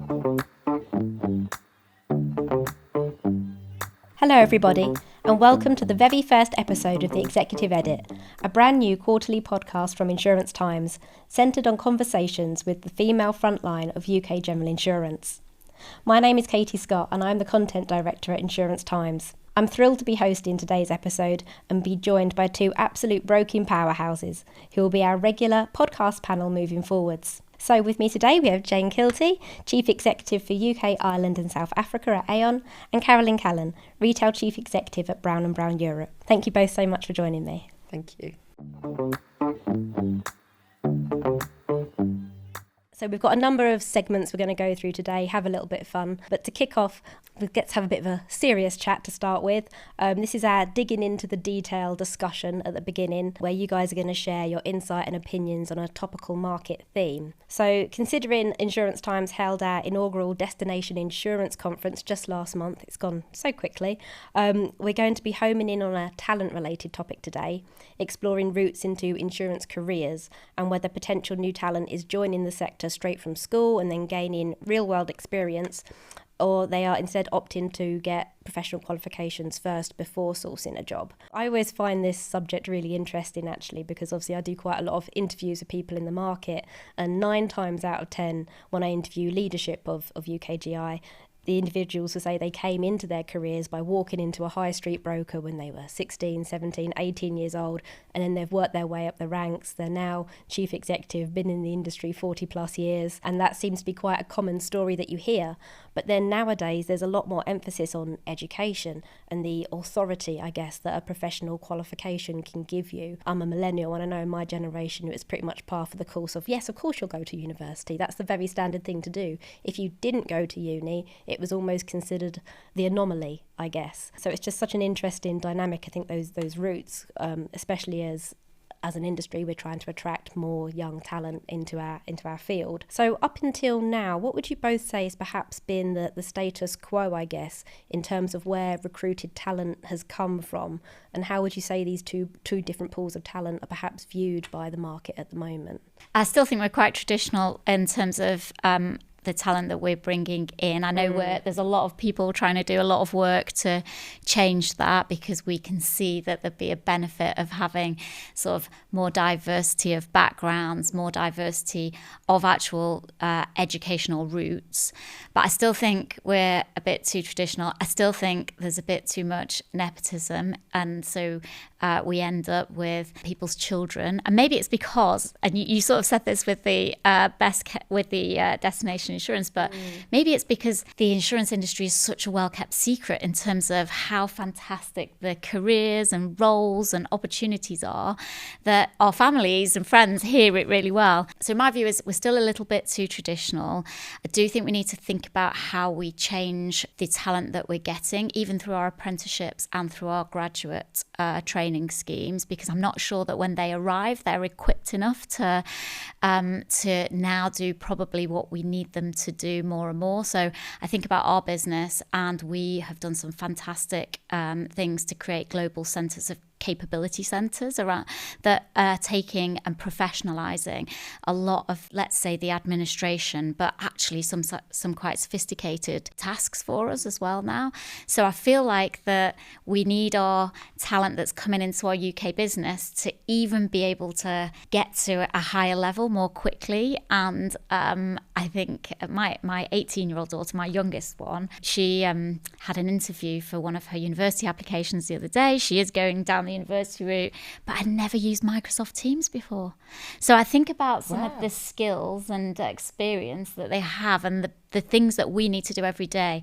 Hello everybody, and welcome to the very first episode of the Executive Edit, a brand new quarterly podcast from Insurance Times, centred on conversations with the female frontline of UK general insurance. My name is Katie Scott and I'm the Content Director at Insurance Times. I'm thrilled to be hosting today's episode and be joined by two absolute broking powerhouses who will be our regular podcast panel moving forwards. So with me today we have Jane Kilty, Chief Executive for UK, Ireland and South Africa at Aon, and Carolyn Callan, Retail Chief Executive at Brown & Brown Europe. Thank you both so much for joining me. Thank you. So we've got a number of segments we're going to go through today, have a little bit of fun. But to kick off, we get to have a bit of a serious chat to start with. This is our digging into the detail discussion at the beginning, where you guys are going to share your insight and opinions on a topical market theme. So considering Insurance Times held our inaugural Destination Insurance Conference just last month, it's gone so quickly, we're going to be homing in on a talent-related topic today, exploring routes into insurance careers and whether potential new talent is joining the sector straight from school and then gaining real-world experience, or they are instead opting to get professional qualifications first before sourcing a job. I always find this subject really interesting actually, because obviously I do quite a lot of interviews with people in the market, and 9 times out of 10 when I interview leadership of UKGI, the individuals will say they came into their careers by walking into a high street broker when they were 16, 17, 18 years old, and then they've worked their way up the ranks. They're now chief executive, been in the industry 40 plus years, and that seems to be quite a common story that you hear. But then nowadays there's a lot more emphasis on education and the authority, I guess, that a professional qualification can give you. I'm a millennial and I know in my generation it was pretty much par for the course of, yes, of course you'll go to university. That's the very standard thing to do. If you didn't go to uni, it was almost considered the anomaly, I guess. So it's just such an interesting dynamic, I think, those routes, especially as an industry, we're trying to attract more young talent into our field. So up until now, what would you both say has perhaps been the status quo, I guess, in terms of where recruited talent has come from? And how would you say these two different pools of talent are perhaps viewed by the market at the moment? I still think we're quite traditional in terms of the talent that we're bringing in. I know there's a lot of people trying to do a lot of work to change that, because we can see that there'd be a benefit of having sort of more diversity of backgrounds, more diversity of actual educational routes. But I still think we're a bit too traditional. I still think there's a bit too much nepotism, and so we end up with people's children. And maybe it's because, and you sort of said this with the destination insurance, but maybe it's because the insurance industry is such a well-kept secret in terms of how fantastic the careers and roles and opportunities are, that our families and friends hear it really well. So my view is we're still a little bit too traditional. I do think we need to think about how we change the talent that we're getting, even through our apprenticeships and through our graduate training schemes, because I'm not sure that when they arrive they're equipped enough to now do probably what we need them to do more and more. So I think about our business, and we have done some fantastic things to create global centres of capability centres around that are taking and professionalising a lot of, let's say, the administration, but actually some quite sophisticated tasks for us as well now. So I feel like that we need our talent that's coming into our UK business to even be able to get to a higher level more quickly. And I think my 18-year-old daughter, my youngest one, she had an interview for one of her university applications the other day. She is going down the university route, but I'd never used Microsoft Teams before. So I think about some of the skills and experience that they have, and the things that we need to do every day: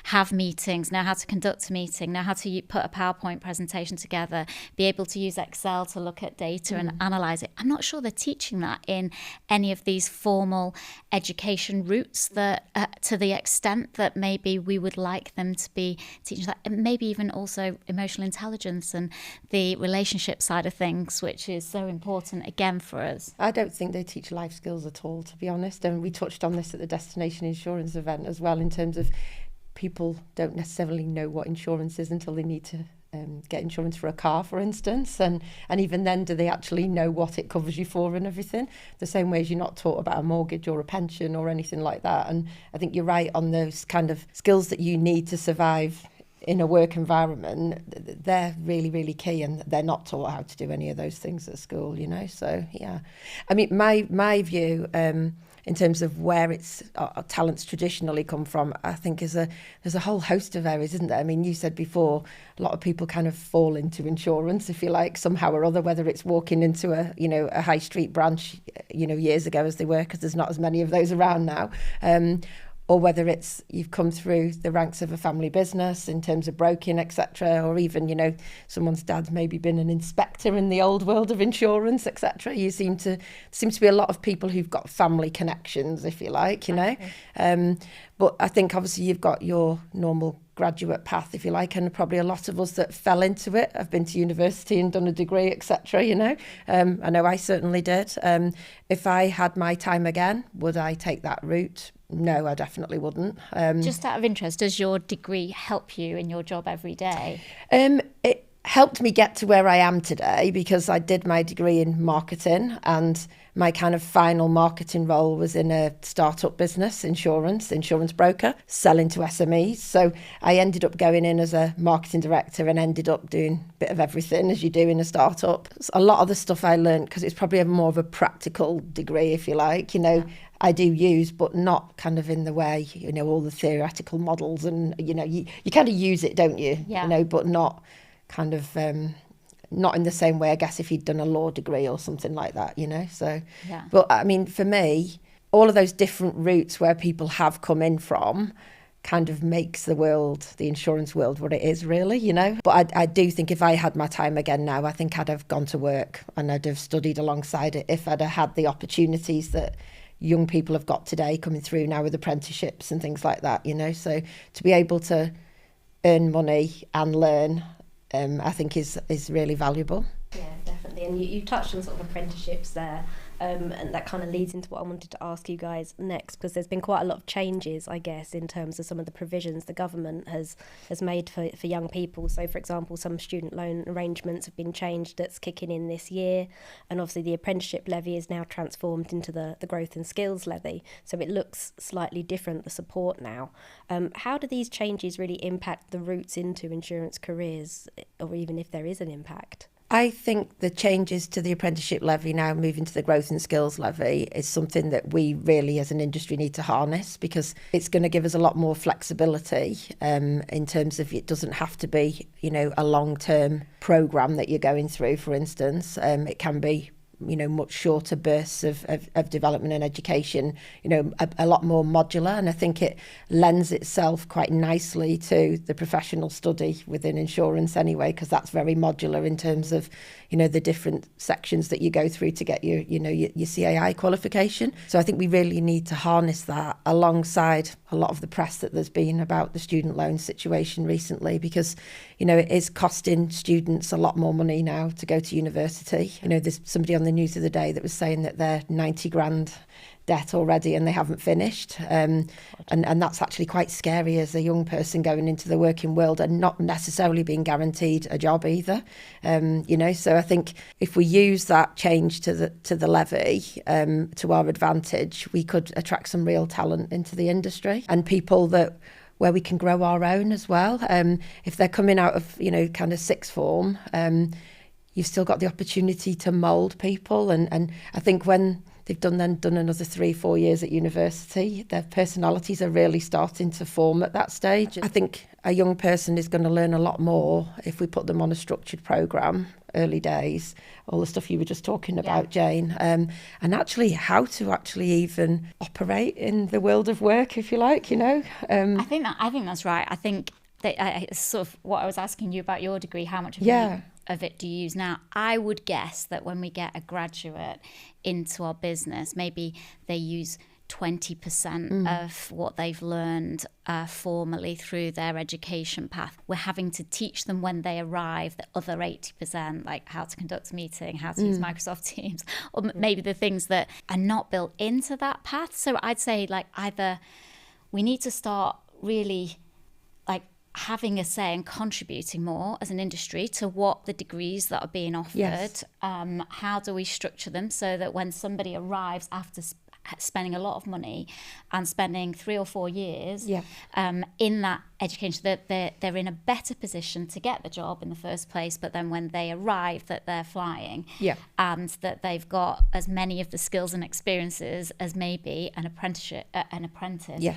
have meetings, know how to conduct a meeting, know how to put a PowerPoint presentation together, be able to use Excel to look at data and analyse it. I'm not sure they're teaching that in any of these formal education routes that to the extent that maybe we would like them to be teaching that. And maybe even also emotional intelligence and the relationship side of things, which is so important again for us. I don't think they teach life skills at all, to be honest. And we touched on this at the Destination Insurance event as well, in terms of people don't necessarily know what insurance is until they need to get insurance for a car, for instance, and even then, do they actually know what it covers you for and everything? The same way as you're not taught about a mortgage or a pension or anything like that. And I think you're right on those kind of skills that you need to survive in a work environment. They're really, really key, and they're not taught how to do any of those things at school, you know. So yeah, I mean, my view in terms of where its talents traditionally come from, I think there's a whole host of areas, isn't there? I mean, you said before, a lot of people kind of fall into insurance, if you like, somehow or other, whether it's walking into a high street branch, years ago as they were, because there's not as many of those around now, or whether it's you've come through the ranks of a family business in terms of broking, etc., or even, someone's dad's maybe been an inspector in the old world of insurance, etc. You seem to be a lot of people who've got family connections, if you like, Okay. But I think obviously you've got your normal graduate path, if you like, and probably a lot of us that fell into it have been to university and done a degree, etc. I know I certainly did. If I had my time again, would I take that route? No, I definitely wouldn't. Just out of interest, does your degree help you in your job every day? It helped me get to where I am today, because I did my degree in marketing, and my kind of final marketing role was in a startup business, insurance broker, selling to SMEs. So I ended up going in as a marketing director and ended up doing a bit of everything, as you do in a startup. A lot of the stuff I learned, because it's probably more of a practical degree, if you like, I do use, but not kind of in the way, all the theoretical models, and, you kind of use it, don't you? Yeah. But not kind of, not in the same way, I guess, if you'd done a law degree or something like that, so. Yeah. But I mean, for me, all of those different routes where people have come in from kind of makes the insurance world what it is, really, But I do think if I had my time again now, I think I'd have gone to work and I'd have studied alongside it if I'd have had the opportunities that young people have got today coming through now with apprenticeships and things like that, So to be able to earn money and learn, I think is really valuable. Yeah, definitely. And you touched on sort of apprenticeships there, and that kind of leads into what I wanted to ask you guys next, because there's been quite a lot of changes, I guess, in terms of some of the provisions the government has made for young people. So, for example, some student loan arrangements have been changed that's kicking in this year, and obviously the apprenticeship levy is now transformed into the growth and skills levy, so it looks slightly different, the support now. How do these changes really impact the routes into insurance careers, or even if there is an impact? I think the changes to the apprenticeship levy now moving to the growth and skills levy is something that we really as an industry need to harness, because it's going to give us a lot more flexibility in terms of it doesn't have to be, a long-term programme that you're going through, for instance. It can be much shorter bursts of development and education, a lot more modular. And I think it lends itself quite nicely to the professional study within insurance anyway, because that's very modular in terms of, the different sections that you go through to get your CAI qualification. So I think we really need to harness that alongside a lot of the press that there's been about the student loan situation recently, because, it is costing students a lot more money now to go to university. There's somebody on the news the other day that was saying that they're 90 grand debt already and they haven't finished. And that's actually quite scary as a young person going into the working world and not necessarily being guaranteed a job either. So I think if we use that change to the levy to our advantage, we could attract some real talent into the industry and people where we can grow our own as well. If they're coming out of, kind of sixth form, you've still got the opportunity to mould people. And I think when they've done another 3-4 years at university, their personalities are really starting to form at that stage. I think a young person is going to learn a lot more if we put them on a structured programme early days, all the stuff you were just talking about, Jane, and actually how to actually even operate in the world of work, if you like, I think that's right. I think that sort of what I was asking you about your degree, how much of it do you use now? I would guess that when we get a graduate into our business, maybe they use 20% of what they've learned formally through their education path. We're having to teach them when they arrive the other 80%, like how to conduct a meeting, how to use Microsoft Teams, or maybe the things that are not built into that path. So I'd say either we need to start really having a say and contributing more as an industry to what the degrees that are being offered. Yes. How do we structure them so that when somebody arrives after spending a lot of money and spending 3 or 4 years in that education, that they're in a better position to get the job in the first place, but then when they arrive that they're flying, and that they've got as many of the skills and experiences as maybe an apprentice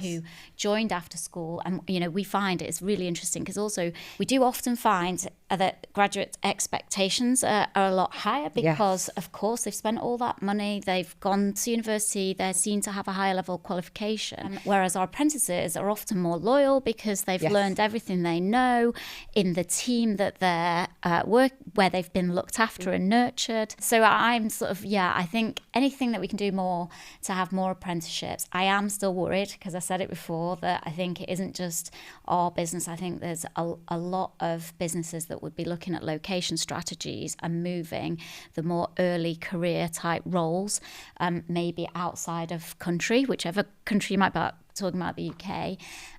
who joined after school. And we find it's really interesting because also we do often find that graduate expectations are a lot higher because of course they've spent all that money, they've gone to university, they're seen to have a higher level qualification, whereas our apprentices are often more loyal because they've learned everything they know in the team that they're where they've been looked after and nurtured. So I'm sort of, I think anything that we can do more to have more apprenticeships. I am still worried because I said it before that I think it isn't just our business. I think there's a lot of businesses that would be looking at location strategies and moving the more early career type roles, maybe outside of country, whichever country you might be talking about, the UK.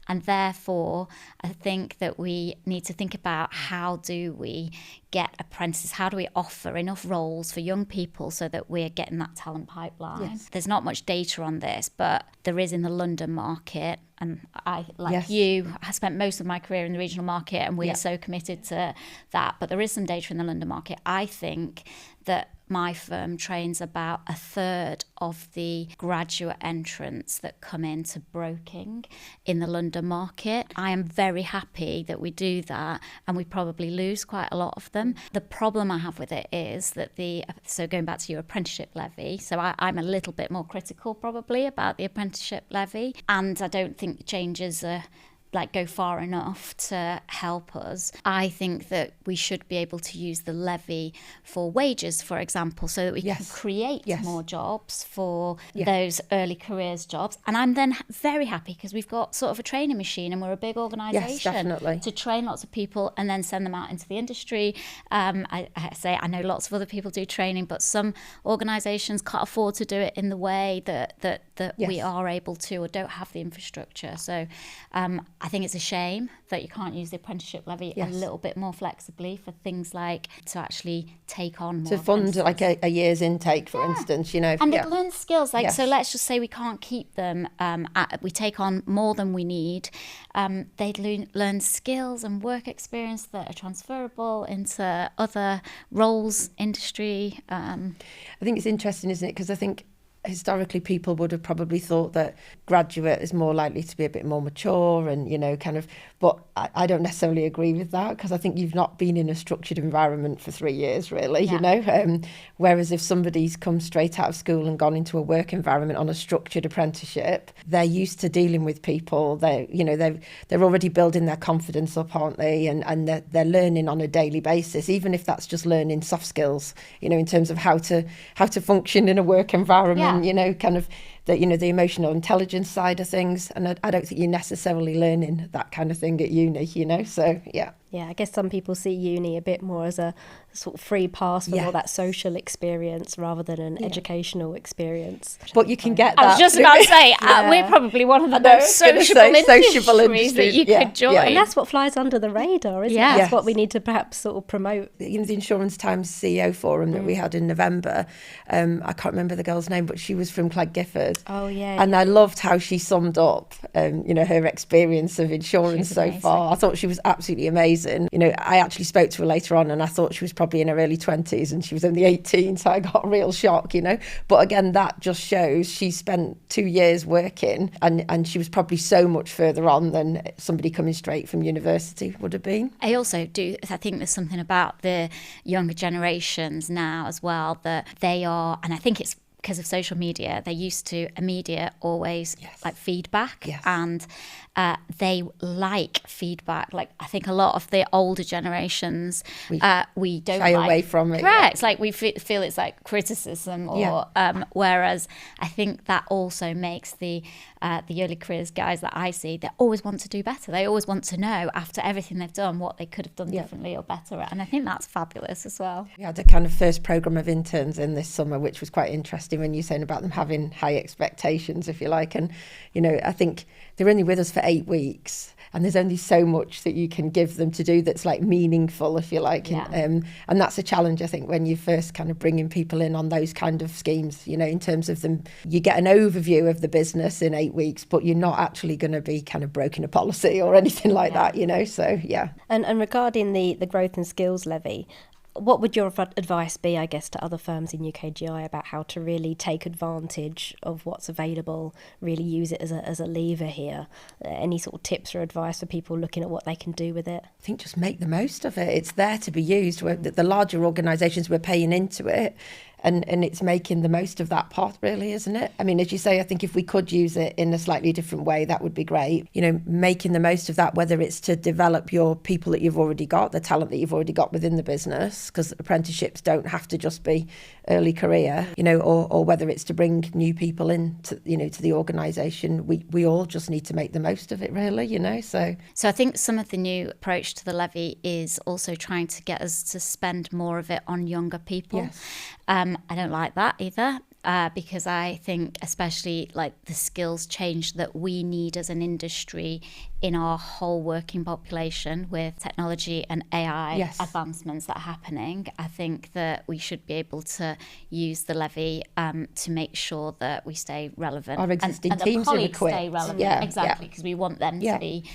And therefore, I think that we need to think about how do we get apprentices, how do we offer enough roles for young people so that we're getting that talent pipeline. Yes. There's not much data on this, but there is in the London market. And I, like you, I spent most of my career in the regional market and we are so committed to that. But there is some data in the London market. I think that my firm trains about a third of the graduate entrants that come into broking in the London market. I am very happy that we do that, and we probably lose quite a lot of them. The problem I have with it is that so going back to your apprenticeship levy, so I'm a little bit more critical probably about the apprenticeship levy, and I don't think the changes are go far enough to help us. I think that we should be able to use the levy for wages, for example, so that we can create more jobs for those early careers jobs. And I'm then very happy because we've got sort of a training machine and we're a big organisation to train lots of people and then send them out into the industry. I know lots of other people do training, but some organisations can't afford to do it in the way that we are able to or don't have the infrastructure. So I think it's a shame that you can't use the apprenticeship levy a little bit more flexibly for things like to actually take on more. To fund like a year's intake, for instance, And they learn skills. So let's just say we can't keep them. We take on more than we need. They learn skills and work experience that are transferable into other roles, industry. I think it's interesting, isn't it? Because I think historically people would have probably thought that graduate is more likely to be a bit more mature and but I don't necessarily agree with that, because I think you've not been in a structured environment for 3 years really, whereas if somebody's come straight out of school and gone into a work environment on a structured apprenticeship, they're used to dealing with people. They're already building their confidence up, aren't they, and they're learning on a daily basis, even if that's just learning soft skills, in terms of how to function in a work environment. The emotional intelligence side of things. And I don't think you're necessarily learning that kind of thing at uni, so I guess some people see uni a bit more as a sort of free pass for all that social experience rather than an educational experience. But you can get that. I was just about to say, we're probably one of the most sociable industries that you could join. Yeah. And that's what flies under the radar, isn't it? That's what we need to perhaps sort of promote. The Insurance Times CEO forum that we had in November, I can't remember the girl's name, but she was from Clegg Gifford. Oh, yeah. And I loved how she summed up, her experience of insurance so far. I thought she was absolutely amazing. I actually spoke to her later on and I thought she was probably in her early 20s and she was only 18, so I got a real shock, But again, that just shows she spent 2 years working and she was probably so much further on than somebody coming straight from university would have been. I think there's something about the younger generations now as well, that they are, and I think it's because of social media, they're used to immediate, always feedback, and they like feedback. Like I think a lot of the older generations, we don't shy away from it. Correct. It's like we feel it's like criticism, or whereas I think that also makes the early careers guys that I see, they always want to do better. They always want to know after everything they've done what they could have done differently or better at. And I think that's fabulous as well. We had a kind of first programme of interns in this summer, which was quite interesting when you're saying about them having high expectations, if you like. And, I think they're only with us for 8 weeks. and there's only so much that you can give them to do that's like meaningful, if you like. Yeah. And that's a challenge, I think, when you first kind of bringing people in on those kind of schemes, you know, in terms of them, you get an overview of the business in 8 weeks, but you're not actually going to be kind of broken a policy or anything like that, you know, so yeah. And regarding the growth and skills levy, what would your advice be, I guess, to other firms in UKGI about how to really take advantage of what's available, really use it as a lever here? Any sort of tips or advice for people looking at what they can do with it? I think just make the most of it. It's there to be used. The larger organisations, we're paying into it. And it's making the most of that pot, really, isn't it? I mean, as you say, I think if we could use it in a slightly different way, that would be great. You know, making the most of that, whether it's to develop your people that you've already got, the talent that you've already got within the business, because apprenticeships don't have to just be early career, you know, or whether it's to bring new people in to, you know, to the organisation. We all just need to make the most of it, really, you know, so I think some of the new approach to the levy is also trying to get us to spend more of it on younger people. Yes. I don't like that either. Because I think especially like the skills change that we need as an industry in our whole working population with technology and AI advancements that are happening, I think that we should be able to use the levy to make sure that we stay relevant. Our existing and teams the are colleagues equipped. stay relevant. Yeah, exactly, because we want them to be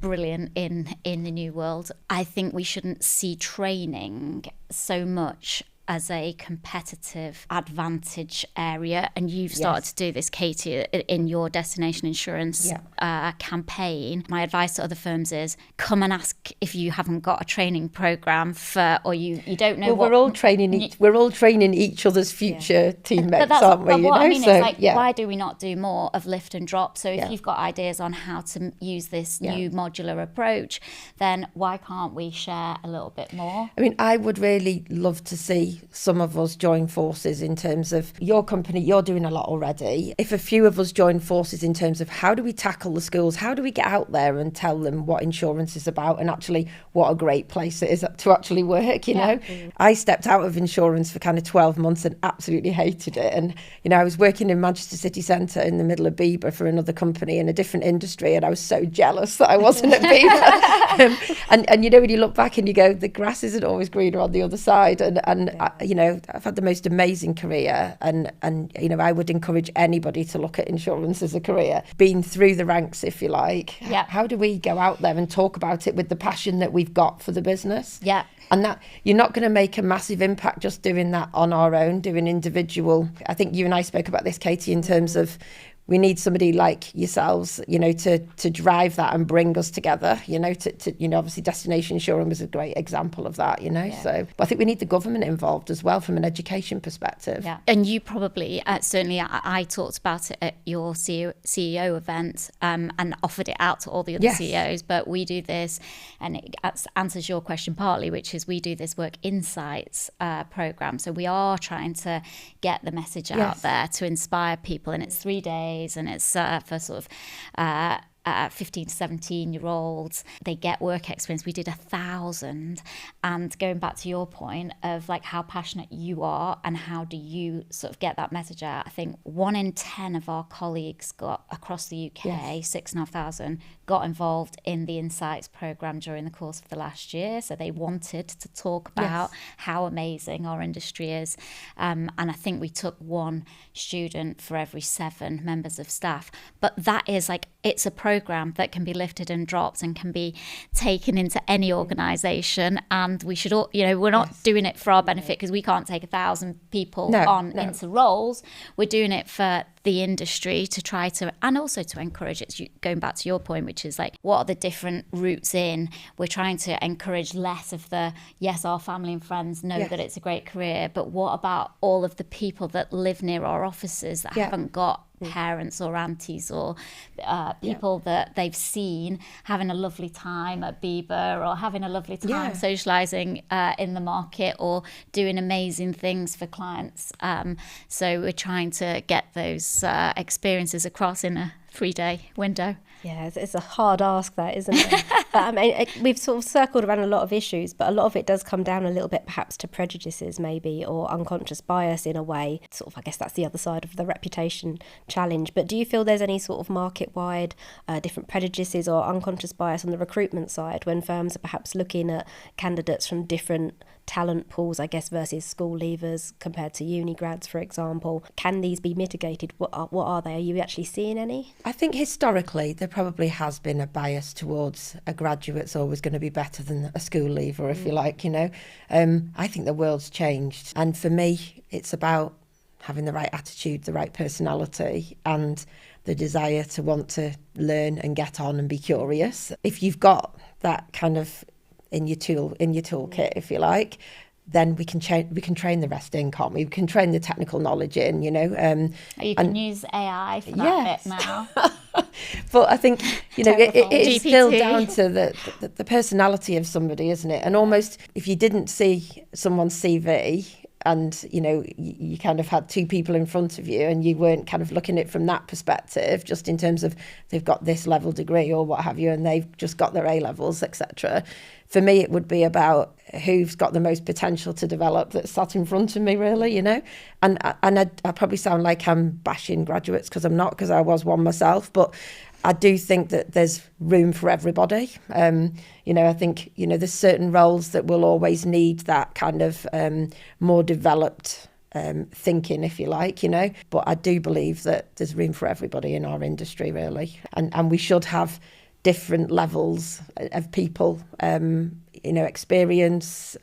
brilliant in the new world. I think we shouldn't see training so much as a competitive advantage area. And you've started to do this, Katie, in your destination insurance campaign. My advice to other firms is come and ask if you haven't got a training program or you don't know we're all training each other's future teammates, aren't we? What I mean so, is like, why do we not do more of lift and drop? So if you've got ideas on how to use this new modular approach, then why can't we share a little bit more? I mean, I would really love to see some of us join forces in terms of your company. You're doing a lot already. If a few of us join forces in terms of how do we tackle the schools, how do we get out there and tell them what insurance is about and actually what a great place it is to actually work, you know? I stepped out of insurance for kind of 12 months and absolutely hated it. And, you know, I was working in Manchester City Centre in the middle of Bieber for another company in a different industry, and I was so jealous that I wasn't at Bieber. And you know, when you look back and you go, the grass isn't always greener on the other side. You know, I've had the most amazing career, and you know, I would encourage anybody to look at insurance as a career, being through the ranks, if you like. How do we go out there and talk about it with the passion that we've got for the business? And that you're not going to make a massive impact just doing that on our own, doing individual. I think you and I spoke about this, Katie, in terms of we need somebody like yourselves, you know, to drive that and bring us together, you know, to you know, obviously Destination Insurance was a great example of that, you know. So but I think we need the government involved as well from an education perspective. And you probably, certainly I talked about it at your CEO event and offered it out to all the other CEOs, but we do this, and it answers your question partly, which is we do this Work Insights programme. So we are trying to get the message out there to inspire people, and it's 3 days. And it's for sort of 15 to 17-year-olds. They get work experience. We did 1,000. And going back to your point of like how passionate you are and how do you sort of get that message out, I think 1 in 10 of our colleagues got across the UK, 6,500, got involved in the Insights programme during the course of the last year. So they wanted to talk about how amazing our industry is. And I think we took 1 student for every 7 members of staff. But that is like, it's a programme that can be lifted and dropped and can be taken into any organisation. And we should all, you know, we're not doing it for our benefit because we can't take 1,000 people into roles. We're doing it for the industry to try to, and also to encourage it, going back to your point, which is like, what are the different routes in? We're trying to encourage less of the, yes, our family and friends know that it's a great career, but what about all of the people that live near our offices that haven't got parents or aunties or people that they've seen having a lovely time at Bieber or having a lovely time socialising in the market or doing amazing things for clients. So we're trying to get those experiences across in a 3-day window. Yeah, it's a hard ask, that, isn't it? But I mean, we've sort of circled around a lot of issues, but a lot of it does come down a little bit perhaps to prejudices maybe, or unconscious bias in a way. Sort of, I guess that's the other side of the reputation challenge. But do you feel there's any sort of market-wide different prejudices or unconscious bias on the recruitment side when firms are perhaps looking at candidates from different talent pools, I guess, versus school leavers compared to uni grads, for example? Can these be mitigated? What are they? Are you actually seeing any? I think historically there probably has been a bias towards a graduate's always going to be better than a school leaver, if you like, you know. I think the world's changed. And for me, it's about having the right attitude, the right personality, and the desire to want to learn and get on and be curious. If you've got that kind of in your toolkit, if you like, then we can train the rest in, can't we? We can train the technical knowledge in, you know. You can use AI for that bit now. But I think, you know, it is GPT. still down to the personality of somebody, isn't it? And almost if you didn't see someone's CV and, you know, you kind of had two people in front of you and you weren't kind of looking at it from that perspective, just in terms of they've got this level degree or what have you, and they've just got their A-levels, etc. For me, it would be about who's got the most potential to develop that's sat in front of me, really, you know. And I probably sound like I'm bashing graduates, because I'm not, because I was one myself, but I do think that there's room for everybody. You know, I think, you know, there's certain roles that will always need that kind of more developed thinking, if you like, you know. But I do believe that there's room for everybody in our industry, really. And we should have different levels of people, you know, experience,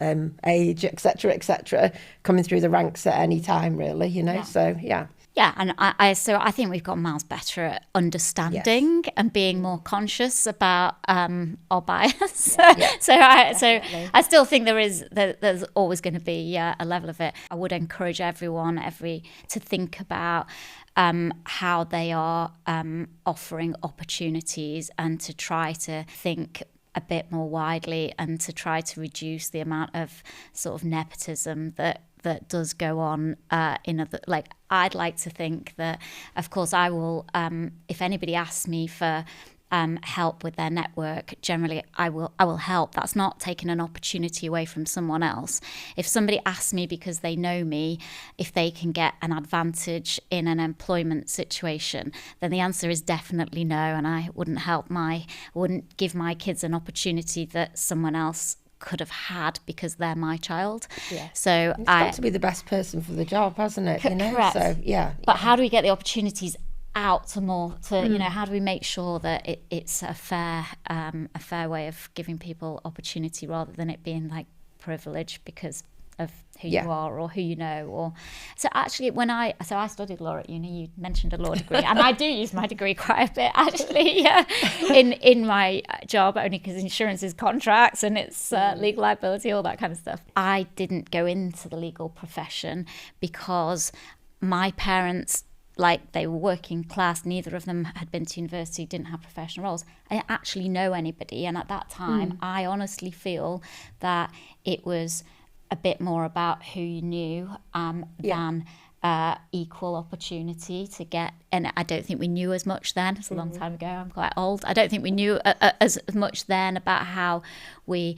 age, etc., coming through the ranks at any time, really, you know. Yeah. So, yeah. Yeah, and I think we've got miles better at understanding and being more conscious about our bias. So I still think there's always going to be a level of it. I would encourage everyone to think about how they are offering opportunities, and to try to think a bit more widely, and to try to reduce the amount of sort of nepotism that does go on in other, like, I'd like to think that, of course, I will, if anybody asks me for help with their network, generally I will help. That's not taking an opportunity away from someone else. If somebody asks me because they know me, if they can get an advantage in an employment situation, then the answer is definitely no, and I wouldn't give my kids an opportunity that someone else could have had because they're my child. Yeah. So it's got to be the best person for the job, hasn't it? You know? Correct. So yeah. But how do we get the opportunities out to more, you know, how do we make sure that it's a fair way of giving people opportunity, rather than it being like privilege because of who you are or who you know? Or so actually, I studied law at uni. You mentioned a law degree, and I do use my degree quite a bit actually in my job, only because insurance is contracts and it's legal liability, all that kind of stuff. I didn't go into the legal profession because my parents, like, they were working class, neither of them had been to university, didn't have professional roles. I didn't actually know anybody, and at that time I honestly feel that it was a bit more about who you knew than equal opportunity to get. And I don't think we knew as much then. It's a long time ago. I'm quite old. I don't think we knew as much then about how we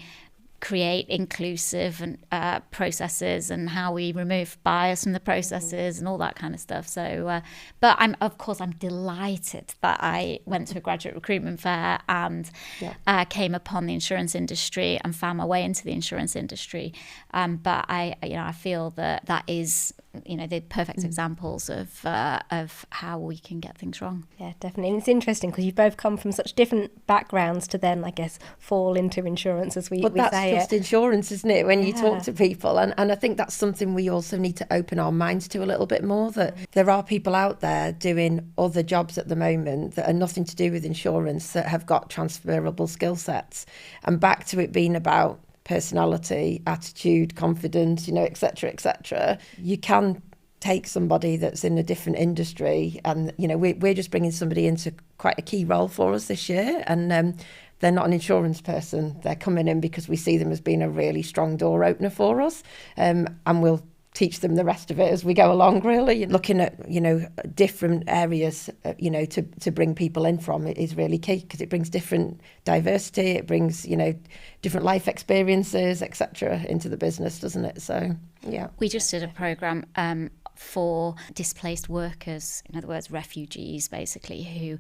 create inclusive and processes, and how we remove bias from the processes and all that kind of stuff. So, but I'm delighted that I went to a graduate recruitment fair and came upon the insurance industry and found my way into the insurance industry. But I feel that is, you know, the perfect examples of how we can get things wrong. Yeah, definitely. And it's interesting because you've both come from such different backgrounds to then, I guess, fall into insurance, as we say. Just insurance, isn't it, when you talk to people? And I think that's something we also need to open our minds to a little bit more, that there are people out there doing other jobs at the moment that are nothing to do with insurance, that have got transferable skill sets. And back to it being about personality, attitude, confidence, you know, etc. You can take somebody that's in a different industry, and, you know, we're just bringing somebody into quite a key role for us this year, and they're not an insurance person. They're coming in because we see them as being a really strong door opener for us, and we'll teach them the rest of it as we go along, really. Looking at, different areas, to bring people in from it is really key, because it brings different diversity, it brings, different life experiences, etc. into the business, doesn't it? So, yeah. We just did a programme for displaced workers, in other words, refugees, basically, who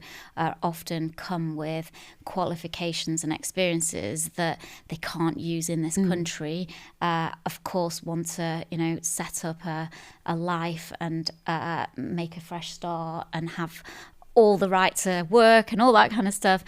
often come with qualifications and experiences that they can't use in this country. Of course, want to, set up a life and make a fresh start and have all the right to work and all that kind of stuff,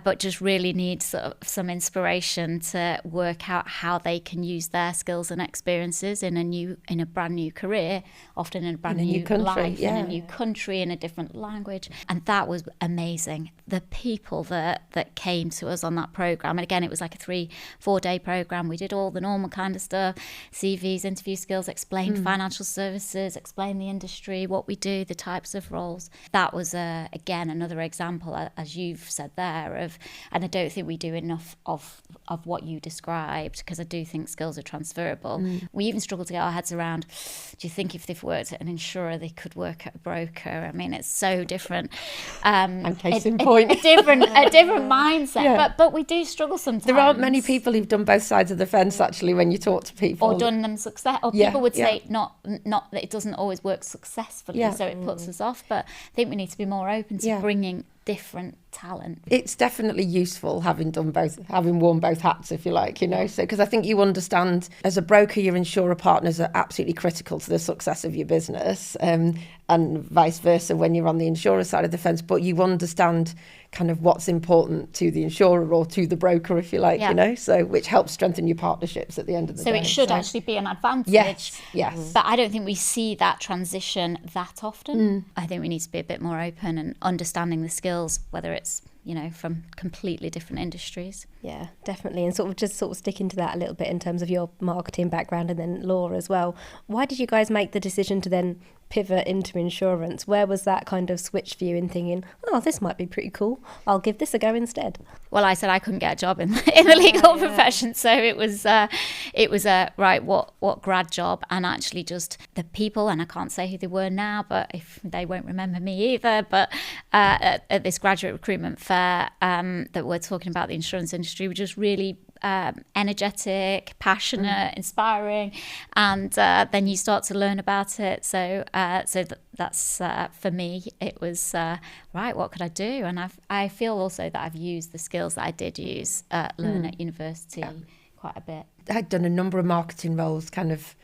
but just really need sort of some inspiration to work out how they can use their skills and experiences in a brand new career, often in a brand new life, in a new country, in a different language. And that was amazing. The people that came to us on that program, and again, it was like a 3-4 day program. We did all the normal kind of stuff: CVs, interview skills, explain financial services, explain the industry, what we do, the types of roles. That was again, another example, as you've said there, and I don't think we do enough of what you described, because I do think skills are transferable. We even struggle to get our heads around, do you think if they've worked at an insurer, they could work at a broker? I mean, it's so different. Case in point. A different mindset. Yeah. But we do struggle sometimes. There aren't many people who've done both sides of the fence, actually, when you talk to people. Or done them success. Or people would say not that it doesn't always work successfully, so it puts us off. But I think we need to be more open to bringing different talent. It's definitely useful having worn both hats, if you like, so because I think you understand, as a broker, your insurer partners are absolutely critical to the success of your business, and vice versa when you're on the insurer side of the fence, but you understand kind of what's important to the insurer or to the broker, if you like, so which helps strengthen your partnerships at the end of the day. So it should actually be an advantage. Yes. But I don't think we see that transition that often. I think we need to be a bit more open and understanding the skills, whether it's from completely different industries. Yeah, definitely. And sort of sticking to that a little bit in terms of your marketing background and then law as well. Why did you guys make the decision to then pivot into insurance? Where was that kind of switch for you in thinking, oh, this might be pretty cool, I'll give this a go instead? Well, I said I couldn't get a job in the legal profession, so it was a right, what grad job, and actually just the people, and I can't say who they were now, but if they won't remember me either, but at this graduate recruitment fair that we're talking about the insurance industry, were just really energetic, passionate, inspiring, and then you start to learn about it. So that's for me. It was right. What could I do? And I feel also that I've used the skills that I did learn at university quite a bit. I'd done a number of marketing roles, kind of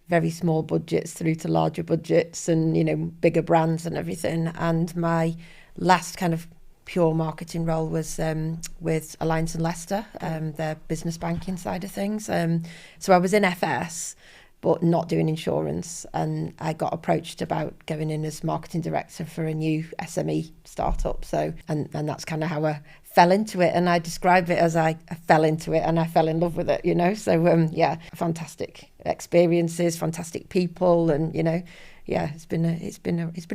very small budgets through to larger budgets, and bigger brands and everything. And my last kind of pure marketing role was with Alliance and Leicester, their business banking side of things. So I was in FS, but not doing insurance. And I got approached about going in as marketing director for a new SME startup. So, and that's kind of how I fell into it. And I describe it as I fell into it and I fell in love with it, So, fantastic experiences, fantastic people, and, it's been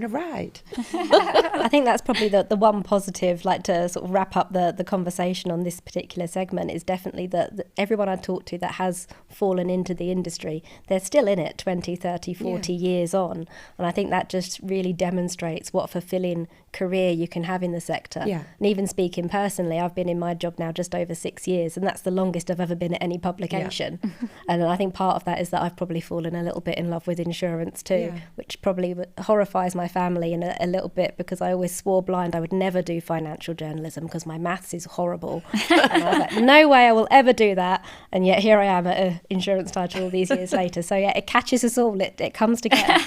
a ride. I think that's probably the one positive, like to sort of wrap up the conversation on this particular segment, is definitely that everyone I talk to that has fallen into the industry, they're still in it 20, 30, 40 years on. And I think that just really demonstrates what a fulfilling career you can have in the sector. Yeah. And even speaking personally, I've been in my job now just over 6 years, and that's the longest I've ever been at any publication. Yeah. And I think part of that is that I've probably fallen a little bit in love with insurance too, which probably horrifies my family in a little bit, because I always swore blind I would never do financial journalism because my maths is horrible. And I was like, no way I will ever do that. And yet here I am at an insurance title all these years later. So yeah, it catches us all. It comes together.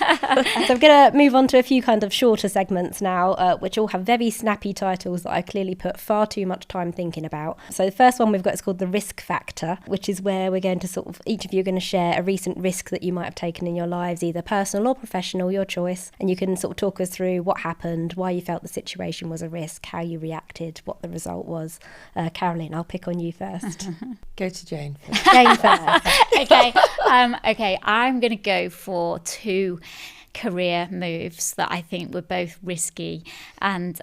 So I'm going to move on to a few kind of shorter segments now, which all have very snappy titles that I clearly put far too much time thinking about. So the first one we've got is called the risk factor, which is where we're going to sort of, each of you are going to share a recent risk that you might have taken in your lives, either personal or professional, your choice. And you can sort of talk us through what happened, why you felt the situation was a risk, how you reacted, what the result was. Caroline, I'll pick on you first. Go to Jane first. Jane first. Okay, I'm going to go for two career moves that I think were both risky, and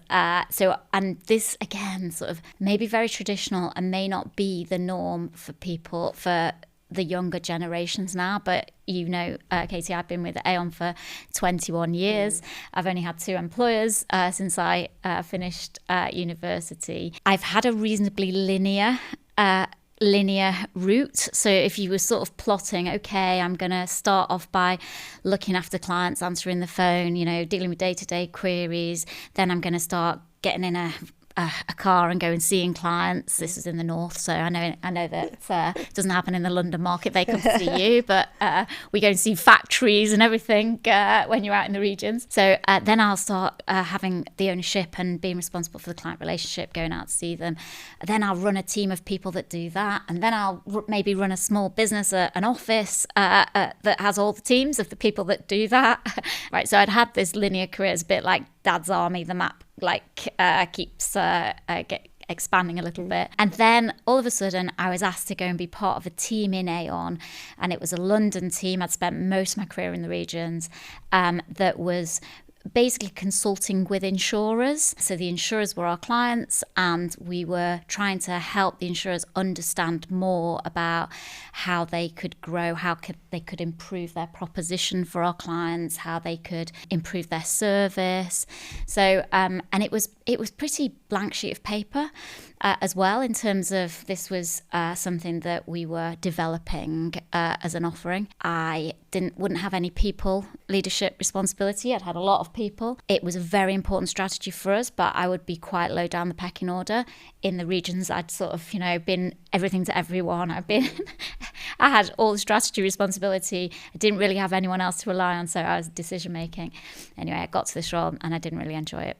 this again sort of maybe very traditional and may not be the norm for people, for the younger generations now, but Katie, I've been with Aon for 21 years. I've only had 2 employers since I finished university. I've had a reasonably linear route. So if you were sort of plotting, okay, I'm going to start off by looking after clients, answering the phone, dealing with day-to-day queries, then I'm going to start getting in a car and go and seeing clients. This is in the north, so I know that it doesn't happen in the London market. They come to see you, but we go and see factories and everything when you're out in the regions. So then I'll start having the ownership and being responsible for the client relationship, going out to see them. Then I'll run a team of people that do that, and then I'll maybe run a small business, an office that has all the teams of the people that do that. Right, so I'd had this linear career. It's a bit like Dad's Army, the map keeps expanding a little bit. And then all of a sudden I was asked to go and be part of a team in Aon, and it was a London team. I'd spent most of my career in the regions, that was basically consulting with insurers. So the insurers were our clients, and we were trying to help the insurers understand more about how they could grow, they could improve their proposition for our clients, how they could improve their service. So and it was pretty blank sheet of paper as well, in terms of this was something that we were developing as an offering. I wouldn't have any people leadership responsibility. I'd had a lot of people. It was a very important strategy for us, but I would be quite low down the pecking order. In the regions, I'd sort of, been everything to everyone. I had all the strategy responsibility. I didn't really have anyone else to rely on, so I was decision making. Anyway, I got to this role and I didn't really enjoy it.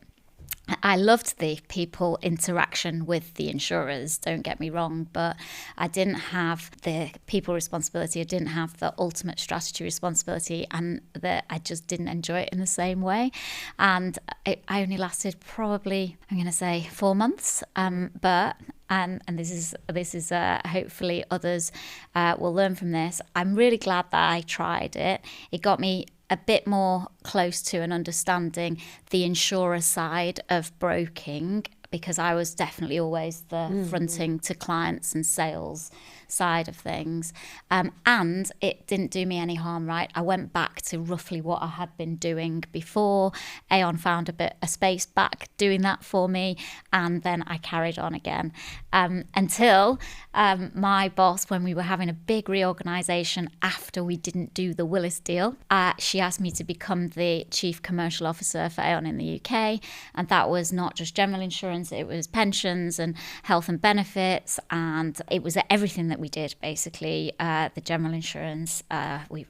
I loved the people interaction with the insurers, don't get me wrong, but I didn't have the people responsibility. I didn't have the ultimate strategy responsibility, and that I just didn't enjoy it in the same way. And I only lasted probably, I'm going to say 4 months, but and this is hopefully others will learn from this. I'm really glad that I tried it. It got me a bit more close to and understanding the insurer side of broking, because I was definitely always the fronting to clients and sales side of things. And it didn't do me any harm, right? I went back to roughly what I had been doing before. Aon found a space back doing that for me, and then I carried on again until my boss, when we were having a big reorganisation after we didn't do the Willis deal, she asked me to become the Chief Commercial Officer for Aon in the UK, and that was not just general insurance, it was pensions and health and benefits, and it was everything that we did, basically, the general insurance,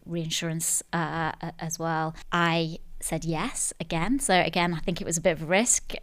reinsurance as well. I said yes again. So again, I think it was a bit of a risk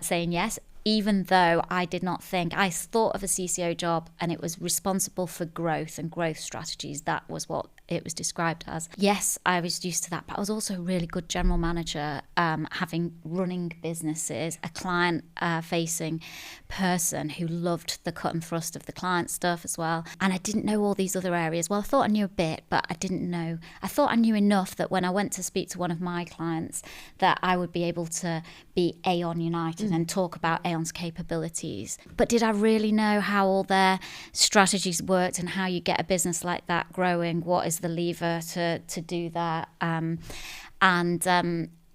saying yes, even though I did not think, I thought of a CCO job and it was responsible for growth and growth strategies. That was what it was described as. Yes, I was used to that, but I was also a really good general manager, running businesses, a client-facing person who loved the cut and thrust of the client stuff as well. And I didn't know all these other areas. Well, I thought I knew a bit, but I didn't know. I thought I knew enough that when I went to speak to one of my clients, that I would be able to be Aon United and talk about Aon's capabilities. But did I really know how all their strategies worked and how you get a business like that growing? What is the lever to do that?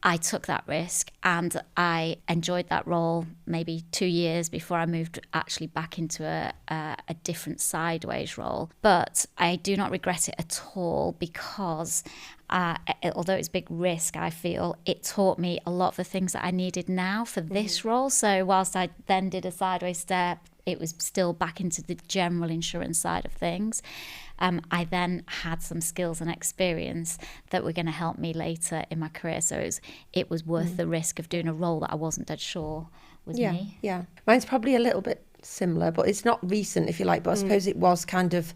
I took that risk and I enjoyed that role maybe 2 years before I moved actually back into a different sideways role. But I do not regret it at all, because although it's a big risk, I feel it taught me a lot of the things that I needed now for this role. So whilst I then did a sideways step, it was still back into the general insurance side of things. I then had some skills and experience that were going to help me later in my career. So it was worth the risk of doing a role that I wasn't dead sure was me. Yeah, mine's probably a little bit similar, but it's not recent, if you like. But I suppose it was kind of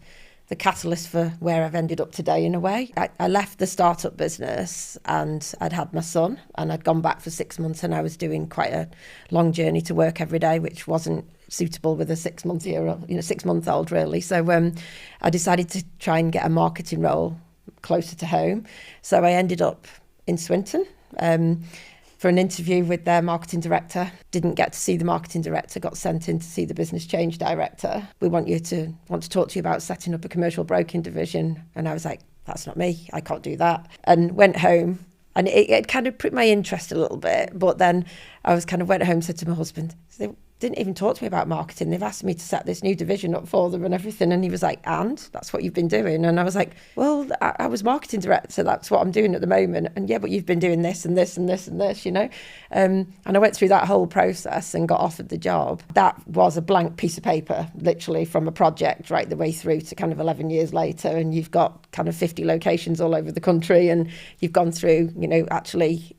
the catalyst for where I've ended up today, in a way. I left the startup business and I'd had my son, and I'd gone back for 6 months, and I was doing quite a long journey to work every day, which wasn't suitable with a 6-month-old really. So I decided to try and get a marketing role closer to home. So I ended up in Swinton. for an interview with their marketing director. Didn't get to see the marketing director, got sent in to see the business change director. We want to talk to you about setting up a commercial broking division. And I was like, that's not me, I can't do that. And went home, and it kind of pricked my interest a little bit. But then I was kind of went home and said to my husband, they didn't even talk to me about marketing. They've asked me to set this new division up for them and everything. And he was like, and that's what you've been doing? And I was like, well, I was marketing director. That's what I'm doing at the moment. And yeah, but you've been doing this and this and this and this, you know. And I went through that whole process and got offered the job. That was a blank piece of paper, literally, from a project right the way through to kind of 11 years later. And you've got kind of 50 locations all over the country. And you've gone through, you know, actually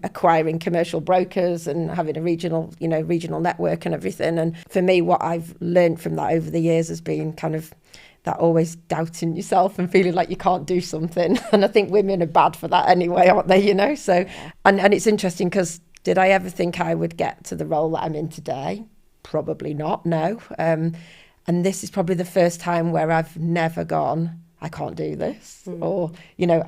acquiring commercial brokers and having a regional network and everything. And for me, what I've learned from that over the years has been kind of that always doubting yourself and feeling like you can't do something. And I think women are bad for that anyway, aren't they? You know, so and it's interesting because did I ever think I would get to the role that I'm in today? Probably not. No. And this is probably the first time where I've never gone, I can't do this, or, you know,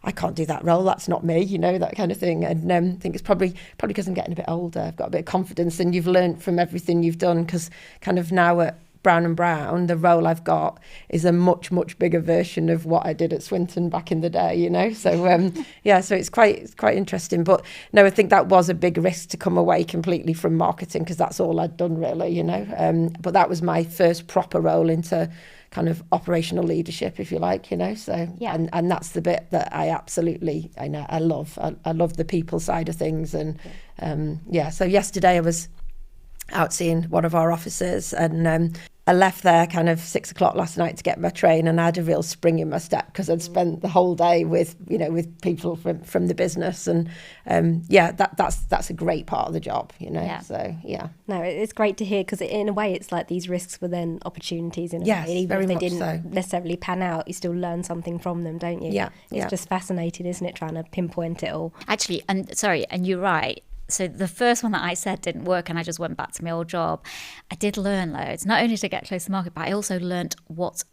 I can't do that role. That's not me, you know, that kind of thing. And I think it's probably because I'm getting a bit older. I've got a bit of confidence, and you've learned from everything you've done, because kind of now at Brown & Brown, the role I've got is a much, much bigger version of what I did at Swinton back in the day, you know. So, yeah, so it's quite interesting. But no, I think that was a big risk to come away completely from marketing, because that's all I'd done really, you know. But that was my first proper role into kind of operational leadership, if you like, you know. So yeah. And that's the bit that I love. I love the people side of things. And so yesterday I was out seeing one of our officers, and I left there kind of 6 o'clock last night to get my train, and I had a real spring in my step because I'd spent the whole day with people from the business, and that's a great part of the job, you know. Yeah. So yeah, no, it's great to hear, because in a way it's like these risks were then opportunities in a way. Even very if they much didn't necessarily pan out, you still learn something from them, don't you? It's just fascinating, isn't it, trying to pinpoint it all. Actually, and you're right. So the first one that I said didn't work, and I just went back to my old job. I did learn loads, not only to get close to the market, but I also learned what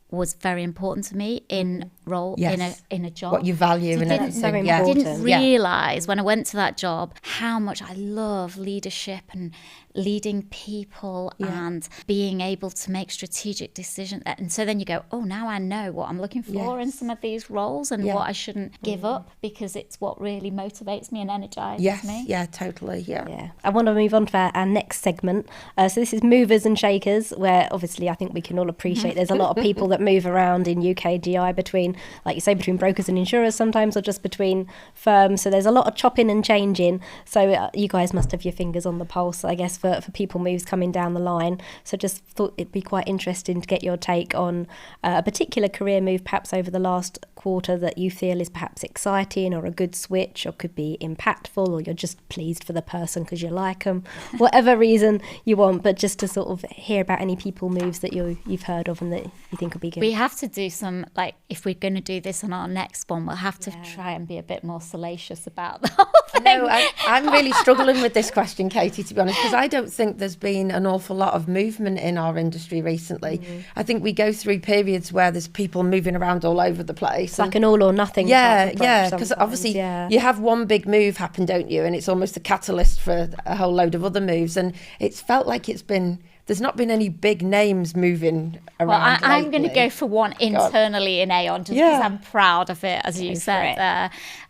was very important to me in role, in a job. What you value and everything. I didn't realise when I went to that job how much I love leadership and leading people and being able to make strategic decisions. And so then you go, oh, now I know what I'm looking for in some of these roles, and what I shouldn't give up, because it's what really motivates me and energizes me. Yeah, totally. Yeah. I want to move on to our next segment. So this is movers and shakers, where obviously I think we can all appreciate there's a lot of people that move around in UK GI between, like you say, between brokers and insurers sometimes, or just between firms. So there's a lot of chopping and changing. So you guys must have your fingers on the pulse, I guess, for people moves coming down the line. So just thought it'd be quite interesting to get your take on a particular career move perhaps over the last quarter that you feel is perhaps exciting, or a good switch, or could be impactful, or you're just pleased for the person because you like them, whatever reason you want, but just to sort of hear about any people moves that you've heard of and that you think would be good. We have to do some, like, if we're going to do this on our next one, we'll have to try and be a bit more salacious about the whole thing. No, I'm really struggling with this question, Katie, to be honest, because I don't think there's been an awful lot of movement in our industry recently. I think we go through periods where there's people moving around all over the place. It's like an all or nothing. Because obviously you have one big move happen, don't you? And it's almost a catalyst for a whole load of other moves. And it's felt like there's not been any big names moving around. Well, I'm going to go for one internally in Aon, just because I'm proud of it, as you said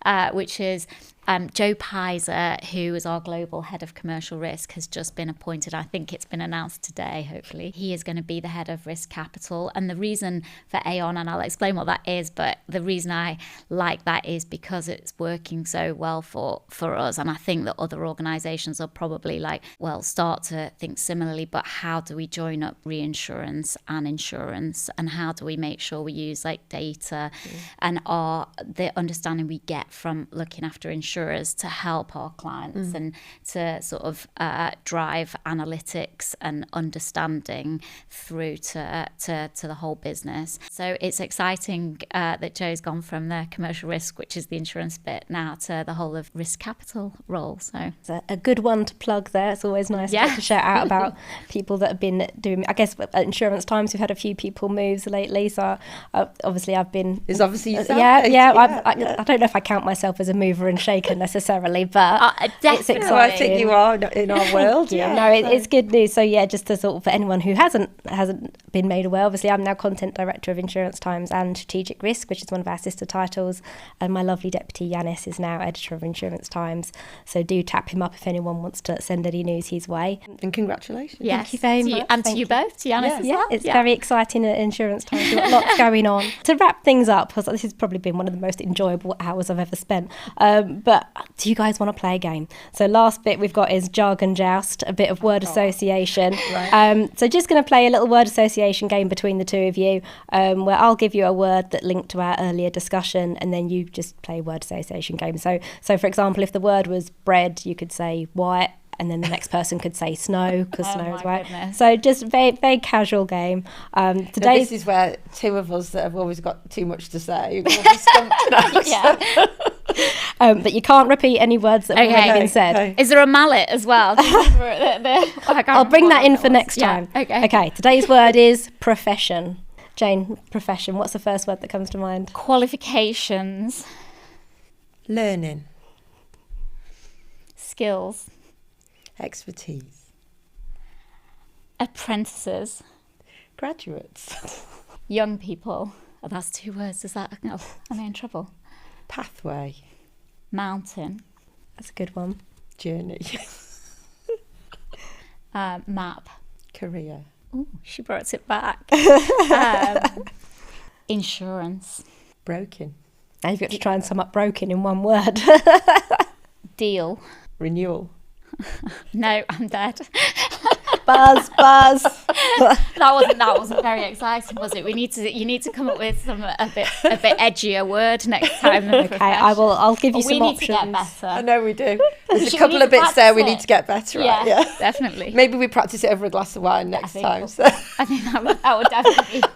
there, which is Joe Pizer, who is our global head of commercial risk, has just been appointed. I think it's been announced today, hopefully. He is going to be the head of risk capital. And the reason for Aon, and I'll explain what that is, but the reason I like that is because it's working so well for us. And I think that other organisations will probably start to think similarly, but how do we join up reinsurance and insurance? And how do we make sure we use data and the understanding we get from looking after insurance to help our clients and to sort of drive analytics and understanding through to the whole business. So it's exciting that Joe's gone from the commercial risk, which is the insurance bit, now to the whole of risk capital role. So it's a good one to plug there. It's always nice to shout out about people that have been doing, I guess at Insurance Times we've had a few people moves lately, so obviously I've been... It's obviously yourself. I don't know if I count myself as a mover and shaker taken necessarily, but it's definitely. exciting. No, I think you are in our world. Yeah, no, it's good news. So yeah, just to sort of, for anyone who hasn't been made aware, obviously I'm now content director of Insurance Times and Strategic Risk, which is one of our sister titles, and my lovely deputy Yanis is now editor of Insurance Times. So do tap him up if anyone wants to send any news his way. And congratulations. Yes. Thank you very much. And to you both, to Yanis as well. It's very exciting at Insurance Times. We've got lots going on. To wrap things up, because this has probably been one of the most enjoyable hours I've ever spent, but do you guys want to play a game? So last bit we've got is jargon joust, a bit of word association. Right. So just going to play a little word association game between the two of you, where I'll give you a word that linked to our earlier discussion, and then you just play a word association game. So for example, if the word was bread, you could say white, and then the next person could say snow, because snow is white. Goodness. So just very, very casual game. Today, this is where two of us that have always got too much to say will be stumped now. Yeah. But you can't repeat any words that have already been said. Okay. Is there a mallet as well? I'll bring that in for next time. Yeah, Okay, today's word is profession. Jane, profession. What's the first word that comes to mind? Qualifications, Learning, skills, expertise, apprentices, graduates, young people. Oh, that's 2 words. Is that? Oh, am I in trouble? pathway, Mountain, That's a good one. journey, map. career, Ooh, she brought it back. Insurance, broken, Now you've got to try and sum up broken in one word. deal. renewal, No, I'm dead. Buzz. That wasn't very exciting, was it? You need to come up with a bit edgier word next time. Okay, I'll give you some we need options. to get better. I know we do. There's Should a couple we of bits there we practice need to get better at. Yeah, Yeah, definitely. Maybe we practice it over a glass of wine next think time. so. I think that would definitely be.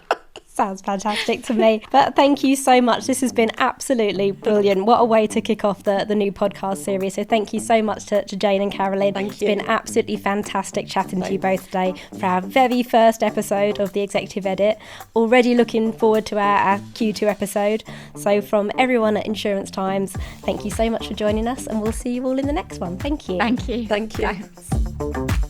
Sounds fantastic to me. But thank you so much. This has been absolutely brilliant. What a way to kick off the new podcast series. So thank you so much to Jane and Carolyn. It's been absolutely fantastic chatting to you both today for our very first episode of the Executive Edit. Already looking forward to our Q2 episode. So from everyone at Insurance Times, thank you so much for joining us, and we'll see you all in the next one. Thank you. Thank you. Thank you. Thanks.